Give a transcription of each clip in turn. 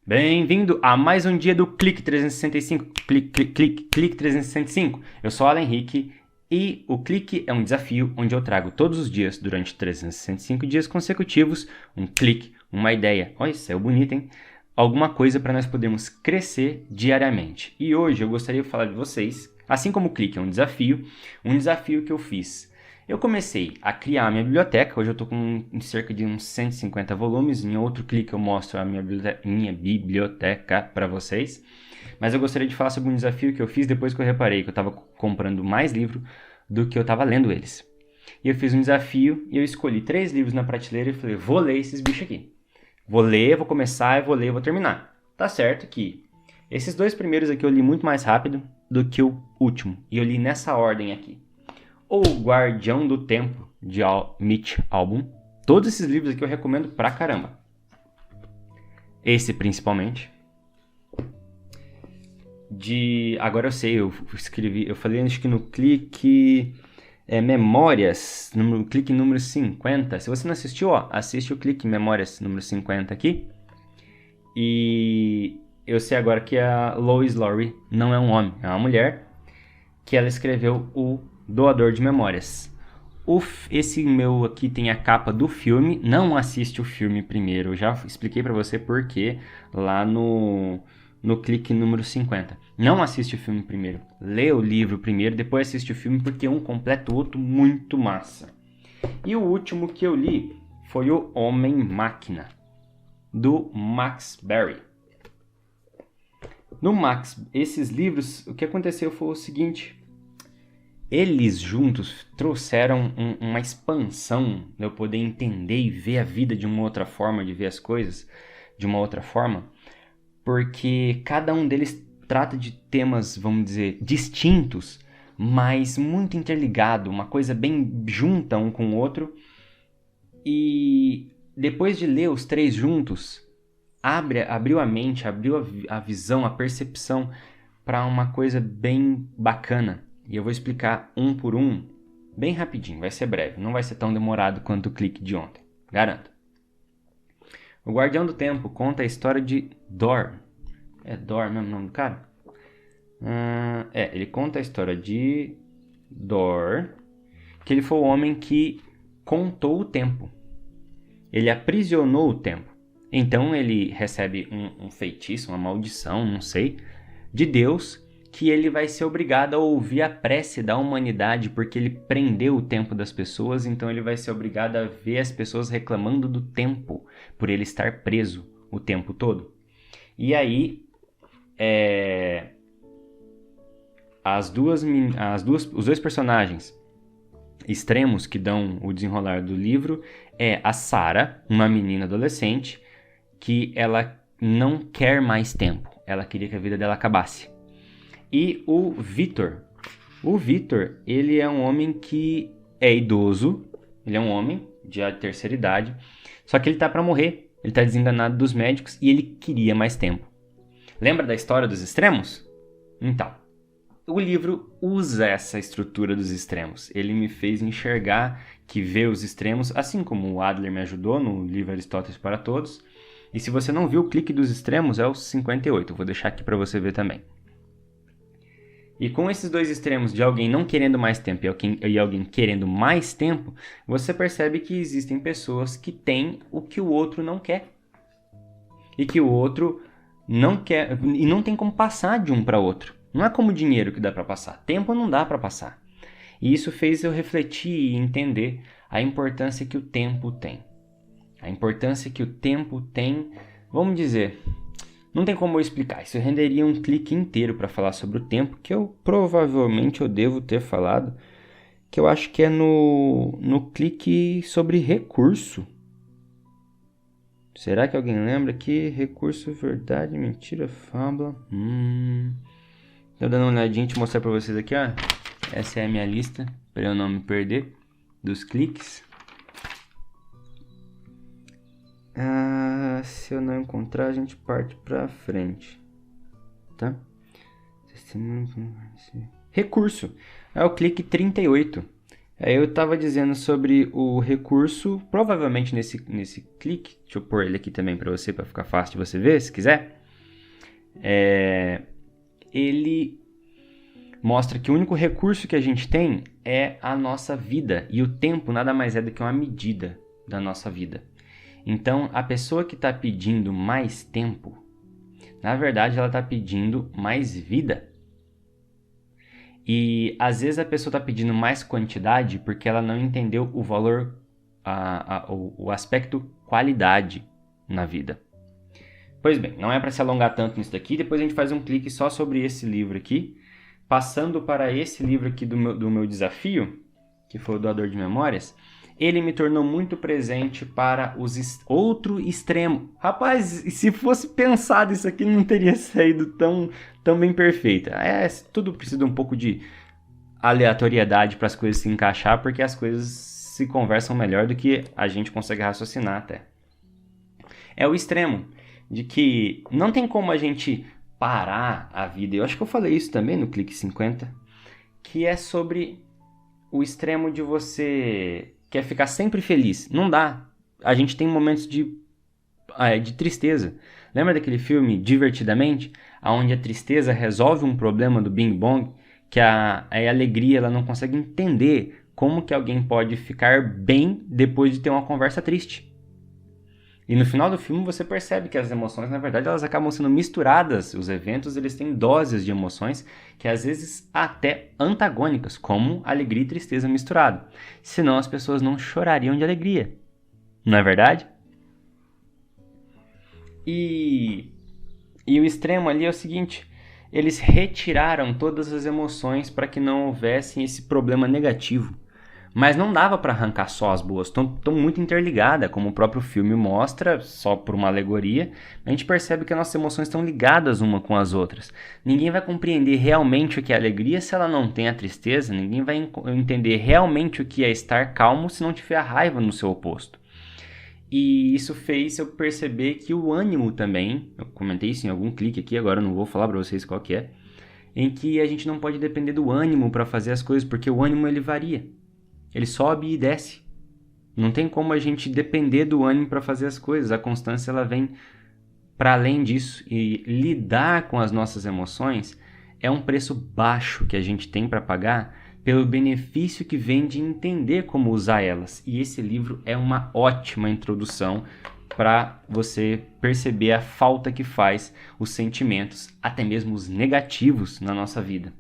Bem-vindo a mais um dia do Clique 365. Clique 365. Eu sou Alan Henrique e o Clique é um desafio onde eu trago todos os dias, durante 365 dias consecutivos, um clique, uma ideia. Olha, isso é bonito, hein? Alguma coisa para nós podermos crescer diariamente. E hoje eu gostaria de falar de vocês, assim como o Clique é um desafio que eu fiz. Eu comecei a criar a minha biblioteca, hoje eu estou com cerca de uns 150 volumes, em outro clique eu mostro a minha biblioteca para vocês. Mas eu gostaria de falar sobre um desafio que eu fiz depois que eu reparei que eu estava comprando mais livro do que eu estava lendo eles. E eu fiz um desafio e eu escolhi 3 livros na prateleira e falei, vou ler esses bichos aqui. Vou ler, vou começar, vou ler, vou terminar. Tá certo que esses 2 primeiros aqui eu li muito mais rápido do que o último. E eu li nessa ordem aqui. O Guardião do Tempo, de Mitch Albom. Todos esses livros aqui eu recomendo pra caramba. Esse principalmente. Agora eu sei, eu escrevi, eu falei acho que no clique Memórias, no clique número 50. Se você não assistiu, assiste o clique Memórias número 50 aqui. E eu sei agora que a Lois Lowry não é um homem, é uma mulher, que ela escreveu o Doador de Memórias. Esse meu aqui tem a capa do filme. Não assiste o filme primeiro. Eu já expliquei pra você porque lá no clique número 50. Não assiste o filme primeiro. Lê o livro primeiro, depois assiste o filme porque um completa o outro muito massa. E o último que eu li foi o Homem-Máquina, do Max Barry. Esses livros, o que aconteceu foi o seguinte: eles juntos trouxeram uma expansão de eu poder entender e ver a vida de uma outra forma, de ver as coisas de uma outra forma, porque cada um deles trata de temas, vamos dizer, distintos, mas muito interligado, uma coisa bem junta um com o outro. E depois de ler os 3 juntos, abriu a mente, abriu a visão, a percepção para uma coisa bem bacana. E eu vou explicar um por um, bem rapidinho, vai ser breve, não vai ser tão demorado quanto o clique de ontem, garanto. O Guardião do Tempo conta a história de Dor. É Dor mesmo o nome do cara? Ele conta a história de Dor, que ele foi o homem que contou o tempo. Ele aprisionou o tempo. Então ele recebe um feitiço, uma maldição, não sei, de Deus, que ele vai ser obrigado a ouvir a prece da humanidade porque ele prendeu o tempo das pessoas, então ele vai ser obrigado a ver as pessoas reclamando do tempo por ele estar preso o tempo todo. E aí, os 2 personagens extremos que dão o desenrolar do livro é a Sarah, uma menina adolescente, que ela não quer mais tempo. Ela queria que a vida dela acabasse. E o Victor. O Victor, ele é um homem que é idoso. Ele é um homem de terceira idade. Só que ele tá para morrer. Ele tá desenganado dos médicos e ele queria mais tempo. Lembra da história dos extremos? Então, o livro usa essa estrutura dos extremos. Ele me fez enxergar que ver os extremos, assim como o Adler me ajudou no livro Aristóteles para Todos. E se você não viu o clique dos extremos, é o 58. Eu vou deixar aqui para você ver também. E com esses 2 extremos de alguém não querendo mais tempo e alguém querendo mais tempo, você percebe que existem pessoas que têm o que o outro não quer. E que o outro não quer e não tem como passar de um para outro. Não é como dinheiro que dá para passar. Tempo não dá para passar. E isso fez eu refletir e entender a importância que o tempo tem. A importância que o tempo tem, vamos dizer, não tem como eu explicar. Isso renderia um clique inteiro para falar sobre o tempo, que provavelmente eu devo ter falado, que eu acho que é no clique sobre recurso. Será que alguém lembra aqui? Recurso, verdade, mentira, fábula. Tô dando uma olhadinha, te mostrar para vocês aqui, ó. Essa é a minha lista, para eu não me perder dos cliques. Se eu não encontrar, a gente parte pra frente, tá? Recurso. É o clique 38. Eu estava dizendo sobre o recurso, provavelmente nesse clique, deixa eu pôr ele aqui também para você, para ficar fácil de você ver, se quiser. Ele mostra que o único recurso que a gente tem é a nossa vida, e o tempo nada mais é do que uma medida da nossa vida. Então, a pessoa que está pedindo mais tempo, na verdade, ela está pedindo mais vida. E às vezes a pessoa está pedindo mais quantidade porque ela não entendeu o valor, o aspecto qualidade na vida. Pois bem, não é para se alongar tanto nisso daqui, depois a gente faz um clique só sobre esse livro aqui. Passando para esse livro aqui do meu desafio, que foi o Doador de Memórias, ele me tornou muito presente para outro extremo. Rapaz, se fosse pensado isso aqui, não teria saído tão bem perfeita. Tudo precisa de um pouco de aleatoriedade para as coisas se encaixar, porque as coisas se conversam melhor do que a gente consegue raciocinar até. É o extremo de que não tem como a gente parar a vida. Eu acho que eu falei isso também no Clique 50, que é sobre o extremo de você quer ficar sempre feliz. Não dá. A gente tem momentos de tristeza. Lembra daquele filme Divertidamente? Onde a tristeza resolve um problema do Bing Bong, que a alegria ela não consegue entender como que alguém pode ficar bem depois de ter uma conversa triste. E no final do filme você percebe que as emoções, na verdade, elas acabam sendo misturadas. Os eventos, eles têm doses de emoções que às vezes até antagônicas, como alegria e tristeza misturado. Senão as pessoas não chorariam de alegria. Não é verdade? E o extremo ali é o seguinte: eles retiraram todas as emoções para que não houvesse esse problema negativo. Mas não dava para arrancar só as boas, estão muito interligadas, como o próprio filme mostra, só por uma alegoria. A gente percebe que as nossas emoções estão ligadas uma com as outras. Ninguém vai compreender realmente o que é alegria se ela não tem a tristeza. Ninguém vai entender realmente o que é estar calmo se não tiver a raiva no seu oposto. E isso fez eu perceber que o ânimo também, eu comentei isso em algum clique aqui, agora eu não vou falar para vocês qual que é, em que a gente não pode depender do ânimo para fazer as coisas, porque o ânimo ele varia. Ele sobe e desce. Não tem como a gente depender do ânimo para fazer as coisas. A constância ela vem para além disso. E lidar com as nossas emoções é um preço baixo que a gente tem para pagar pelo benefício que vem de entender como usar elas. E esse livro é uma ótima introdução para você perceber a falta que faz os sentimentos, até mesmo os negativos, na nossa vida.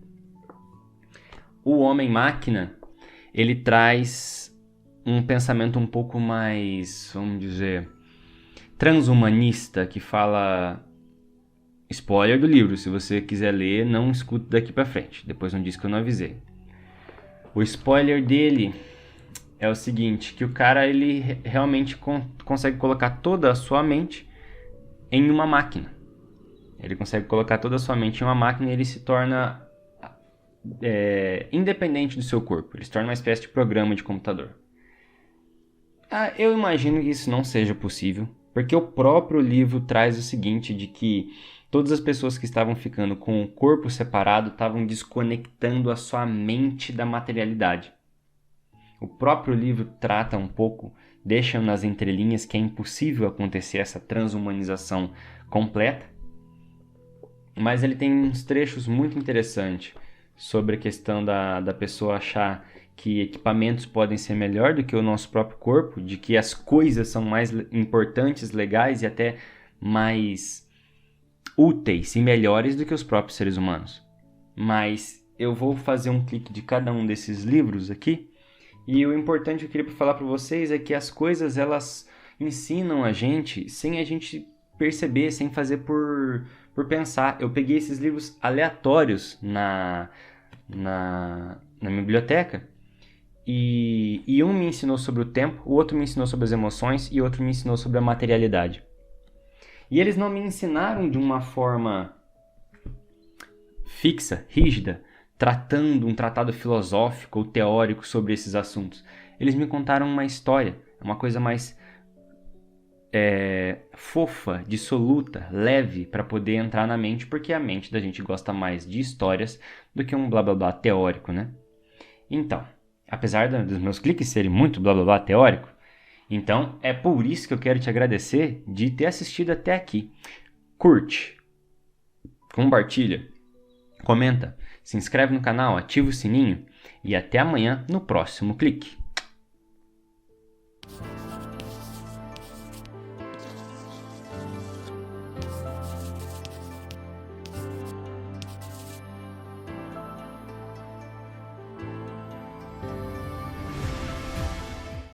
O Homem-Máquina, ele traz um pensamento um pouco mais, vamos dizer, transhumanista, que fala... Spoiler do livro, se você quiser ler, não escute daqui pra frente, depois não diz que eu não avisei. O spoiler dele é o seguinte, que o cara ele realmente consegue colocar toda a sua mente em uma máquina. Ele consegue colocar toda a sua mente em uma máquina e ele se torna... independente do seu corpo. Ele se torna uma espécie de programa de computador. Eu imagino que isso não seja possível, porque o próprio livro traz o seguinte, de que todas as pessoas que estavam ficando com o corpo separado estavam desconectando a sua mente da materialidade. O próprio livro trata um pouco, deixa nas entrelinhas que é impossível acontecer essa transhumanização completa, mas ele tem uns trechos muito interessantes sobre a questão da pessoa achar que equipamentos podem ser melhor do que o nosso próprio corpo, de que as coisas são mais importantes, legais e até mais úteis e melhores do que os próprios seres humanos. Mas eu vou fazer um clique de cada um desses livros aqui, e o importante que eu queria falar para vocês é que as coisas elas ensinam a gente sem a gente perceber, sem fazer por pensar. Eu peguei esses livros aleatórios na minha biblioteca e um me ensinou sobre o tempo, o outro me ensinou sobre as emoções e o outro me ensinou sobre a materialidade. E eles não me ensinaram de uma forma fixa, rígida, tratando um tratado filosófico ou teórico sobre esses assuntos. Eles me contaram uma história, uma coisa mais fofa, dissoluta, leve, para poder entrar na mente, porque a mente da gente gosta mais de histórias do que um blá blá blá teórico, né? Então, apesar dos meus cliques serem muito blá blá blá teórico. Então, é por isso que eu quero te agradecer de ter assistido até aqui. Curte, compartilha, comenta, se inscreve no canal, ativa o sininho e até amanhã no próximo clique.